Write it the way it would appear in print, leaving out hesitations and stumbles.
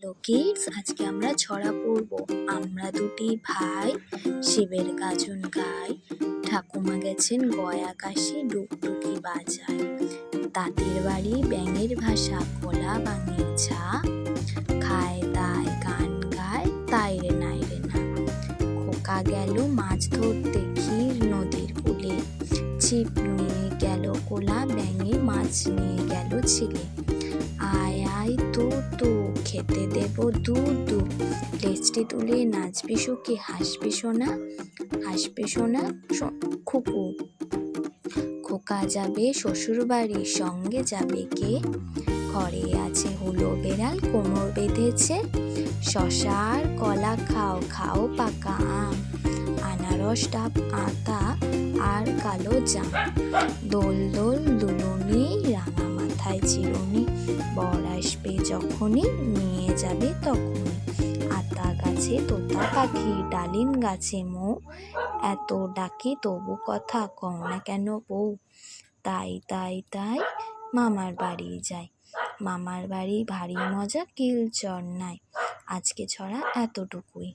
Hello kids, আজকে আমরা ছড়া পড়ব। আমরা দুটি ভাই শিবের গাজন গাই, ঠাকুমা গেছেন গয়া কাশি ডুগডুগি বাজায়। তাঁতির বাড়ি ব্যাঙের ভাষা কলা বাঙের ছা, খায় দায় গান গায় তাই রে নাই রে না। খোকা গেল মাছ ধরতে ক্ষীর নদীর কূলে, ছিপ নিয়ে গেল কোলা ব্যাঙে মাছ নিয়ে গেল ছিলে। আয় আয় তু তু খেতে দেব দু দু, লেজটি তুলে নাচবি শোকে হাসবি সোনা খুকু। খোকা যাবে শ্বশুর বাড়ি, সঙ্গে যাবে কে? ঘরে আছে হুলো বেড়াল, কোমর বেঁধেছে। শশা আর কলা খাও খাও পাকা আম, আনারস ডাব আতা আর কালো জাম। দোল দোল দুলুনি রাঙা মাথায় চিরুনি, বর আসবে যখনই নিয়ে যাবে তখনই। আতা গাছে তোতা পাখি, ডালিম গাছে মৌ, এত ডাকি তবু কথা কও না কেন বউ? তাই তাই তাই মামার বাড়ি যাই, মামার বাড়ি ভারী মজা কিলচর নাই। আজকে ছড়া এতটুকুই।